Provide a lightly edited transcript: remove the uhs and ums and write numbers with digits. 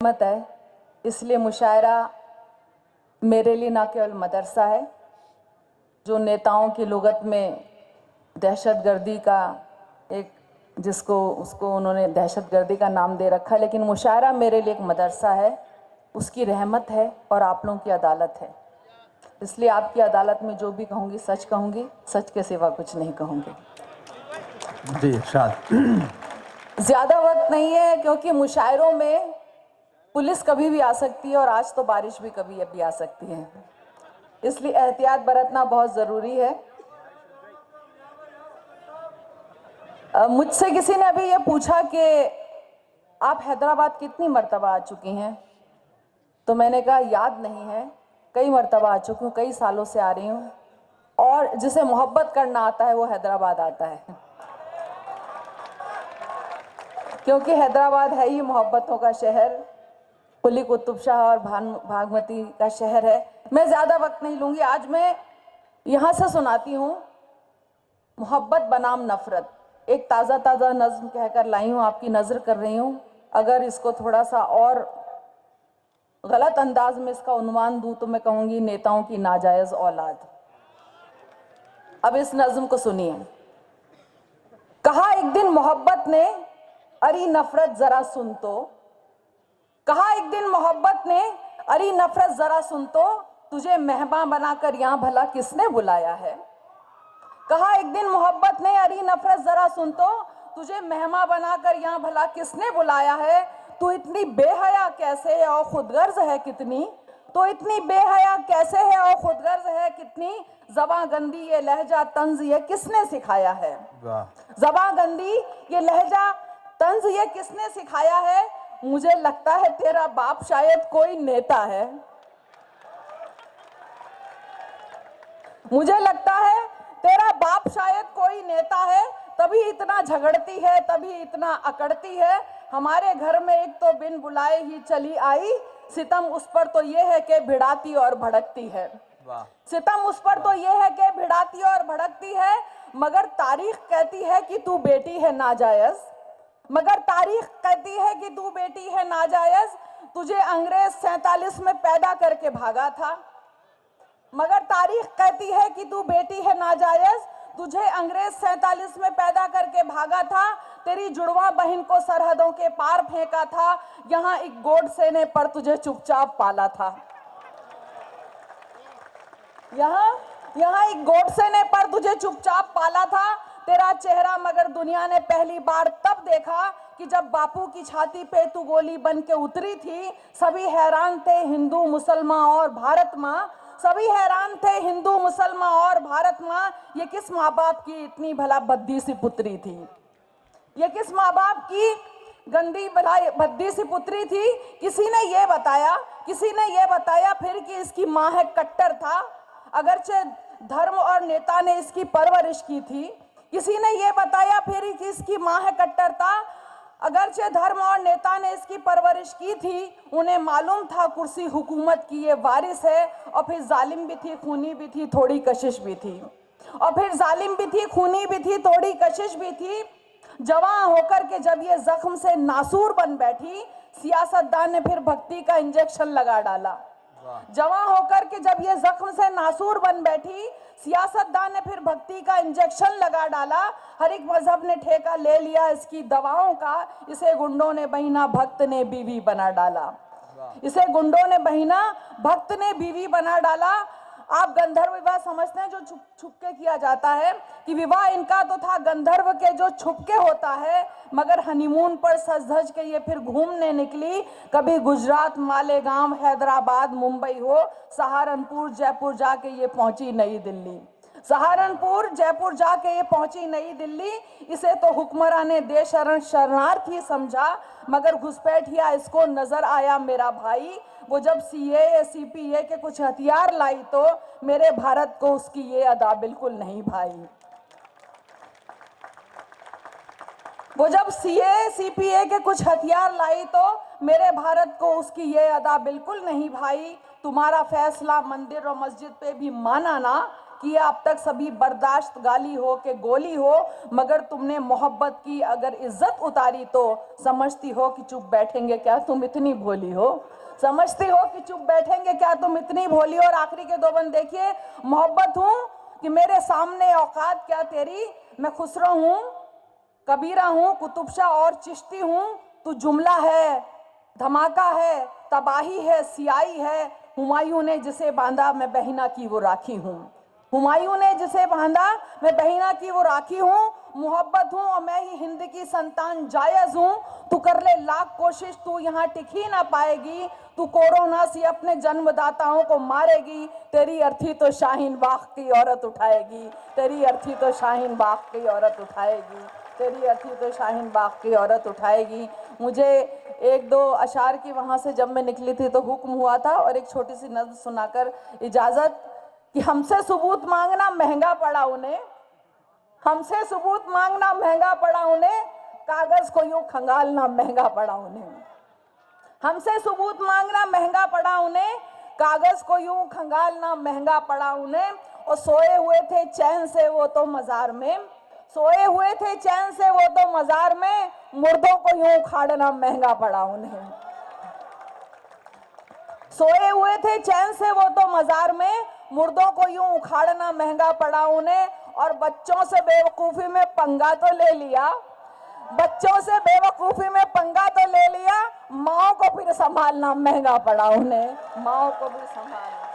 रहमत है, इसलिए मुशायरा मेरे लिए ना केवल मदरसा है, जो नेताओं की लुगत में दहशतगर्दी का एक उसको उन्होंने दहशतगर्दी का नाम दे रखा, लेकिन मुशायरा मेरे लिए एक मदरसा है, उसकी रहमत है और आप लोगों की अदालत है। इसलिए आपकी अदालत में जो भी कहूँगी सच कहूँगी, सच के सिवा कुछ नहीं कहूँगी। जी इरशाद। ज़्यादा वक्त नहीं है, क्योंकि मुशायरों में पुलिस कभी भी आ सकती है और आज तो बारिश भी कभी भी आ सकती है, इसलिए एहतियात बरतना बहुत ज़रूरी है। मुझसे किसी ने अभी ये पूछा कि आप हैदराबाद कितनी मर्तबा आ चुकी हैं, तो मैंने कहा याद नहीं है, कई मर्तबा आ चुकी हूँ, कई सालों से आ रही हूँ, और जिसे मोहब्बत करना आता है वो हैदराबाद आता है, क्योंकि हैदराबाद है ही मोहब्बतों का शहर, कुली कुतुब शाह और भागमती का शहर है। मैं ज़्यादा वक्त नहीं लूँगी, आज मैं यहाँ से सुनाती हूँ मोहब्बत बनाम नफ़रत। एक ताज़ा नज़्म कहकर लाई हूँ, आपकी नज़र कर रही हूँ, अगर इसको थोड़ा सा और गलत अंदाज में इसका उन्वान दूँ तो मैं कहूँगी नेताओं की नाजायज़ औलाद। अब इस नज़्म को सुनिए। कहा एक दिन मोहब्बत ने, अरे नफ़रत ज़रा सुन तो, कहा एक दिन मोहब्बत ने, अरे नफ़रत ज़रा सुन तो, तुझे मेहमान बनाकर यहाँ भला किसने बुलाया है। कहा एक दिन मोहब्बत ने, अरे नफ़रत ज़रा सुन तो, तुझे मेहमान बनाकर यहाँ भला किसने बुलाया है। तू इतनी बेहया कैसे है और खुदगर्ज है कितनी, तो इतनी बेहया कैसे है और खुदगर्ज है कितनी, ज़बां गंदी ये लहजा तंज ये किसने सिखाया है। ज़बां गंदी ये लहजा तंज ये किसने सिखाया है। मुझे लगता है तेरा बाप शायद कोई नेता है, मुझे लगता है तेरा बाप शायद कोई नेता है, तभी इतना झगड़ती है, तभी इतना अकड़ती है। हमारे घर में एक तो बिन बुलाए ही चली आई, सितम उस पर तो ये है कि भिड़ाती और भड़कती है। सितम उस पर तो ये है कि भिड़ाती और भड़कती है, मगर तारीख कहती है कि तू बेटी है नाजायज, मगर तारीख कहती है कि तू बेटी है नाजायज, तुझे अंग्रेज 47 में पैदा करके भागा था। मगर तारीख कहती है कि तू बेटी है नाजायज, तुझे अंग्रेज 47 में पैदा करके भागा था। तेरी जुड़वा बहन को सरहदों के पार फेंका था, यहाँ एक गोडसे ने पर तुझे चुपचाप पाला था। यहाँ एक गोडसे ने पर तुझे चुपचाप पाला था। तेरा चेहरा मगर दुनिया ने पहली बार तब देखा कि जब बापू की छाती पे तू गोली बन के उतरी थी। सभी हैरान थे हिंदू मुसलमान और भारत माँ, सभी हैरान थे हिंदू मुसलमान और भारत माँ, ये किस माँ बाप की इतनी भला भद्दी सी पुत्री थी, ये किस माँ बाप की गंदी भद्दी सी पुत्री थी। किसी ने ये बताया फिर कि इसकी माँ है कट्टर था, अगरचे धर्म और नेता ने इसकी परवरिश की थी। किसी ने ये बताया फिर कि इसकी माँ है कट्टर था, अगरचे धर्म और नेता ने इसकी परवरिश की थी। उन्हें मालूम था कुर्सी हुकूमत की ये वारिस है, और फिर जालिम भी थी, खूनी भी थी, थोड़ी कशिश भी थी, और फिर जालिम भी थी, खूनी भी थी, थोड़ी कशिश भी थी। जवां होकर के जब ये जख्म से नासूर बन बैठी, सियासतदान ने फिर भक्ति का इंजेक्शन लगा डाला। जवां होकर के जब ये जख्म से नासूर बन बैठी, सियासतदान ने फिर भक्ति का इंजेक्शन लगा डाला। हर एक मजहब ने ठेका ले लिया इसकी दवाओं का, इसे गुंडों ने बहिना भक्त ने बीवी बना डाला, इसे गुंडों ने बहिना भक्त ने बीवी बना डाला। आप गंधर्व विवाह समझते हैं जो छुप के किया जाता है, कि विवाह इनका तो था गंधर्व के जो छुप के होता है, मगर हनीमून पर सज धज के ये फिर घूमने निकली। कभी गुजरात मालेगांव हैदराबाद मुंबई हो, सहारनपुर जयपुर जाके ये पहुंची नई दिल्ली, सहारनपुर जयपुर जाके ये पहुंची नई दिल्ली। इसे तो हुक्मरान ने देश शरणार्थी समझा, मगर घुसपैठिया इसको नजर आया मेरा भाई। वो जब सीएए सीपीए के कुछ हथियार लाई तो मेरे भारत को उसकी ये अदा बिल्कुल नहीं भाई। वो जब सीएए सीपीए के कुछ हथियार लाई तो मेरे भारत को उसकी ये अदा बिल्कुल नहीं भाई। तुम्हारा फैसला मंदिर और मस्जिद पे भी माना ना, किया अब तक सभी बर्दाश्त, गाली हो के गोली हो, मगर तुमने मोहब्बत की अगर इज्जत उतारी तो समझती हो कि चुप बैठेंगे क्या तुम इतनी भोली हो, समझती हो कि चुप बैठेंगे क्या तुम इतनी भोली हो। और आखिरी के दो बंद देखिए, मोहब्बत हूं कि मेरे सामने औकात क्या तेरी, मैं खुसरो हूं, कबीरा हूं, कुतुबशाह और चिश्ती हूं, तू जुमला है, धमाका है, तबाही है, सियाही है, हुमायूं ने जिसे बांधा मैं बहिना की वो राखी हूं, हुमायूं ने जिसे बांधा मैं बहिना की वो राखी हूं, मोहब्बत हूं और मैं ही हिंद की संतान जायज हूं, तू कर ले लाख कोशिश तू यहाँ टिक ही ना पाएगी, तू कोरोना से अपने जन्मदाताओं को मारेगी, तेरी अर्थी तो शाहीन बाग की औरत उठाएगी, तेरी अर्थी तो शाहीन बाग की औरत उठाएगी, तेरी अर्थी तो शाहीन बाग की औरत उठाएगी। मुझे एक दो अशार की वहाँ से जब मैं निकली थी तो हुक्म हुआ था, और एक छोटी सी नज़्म सुनाकर इजाज़त, कि हमसे सबूत मांगना महंगा पड़ा उन्हें, हमसे सबूत मांगना महंगा पड़ा उन्हें, कागज़ को यूं खंगालना महंगा पड़ा उन्हें, हमसे सबूत मांगना महंगा पड़ा उन्हें, कागज़ को यूं खंगालना महंगा पड़ा उन्हें, और सोए हुए थे चैन से वो तो मज़ार में, सोए हुए थे चैन से वो तो मज़ार में, मुर्दों को यूं उखाड़ना महंगा पड़ा उन्हें, सोए हुए थे चैन से वो तो मज़ार में, मुर्दों को यूं उखाड़ना महंगा पड़ा उन्हें, और बच्चों से बेवकूफ़ी में पंगा तो ले लिया, बच्चों से बेवकूफ़ी में पंगा तो ले लिया, माओ को फिर संभालना महंगा पड़ा उन्हें, माओ को भी संभालना।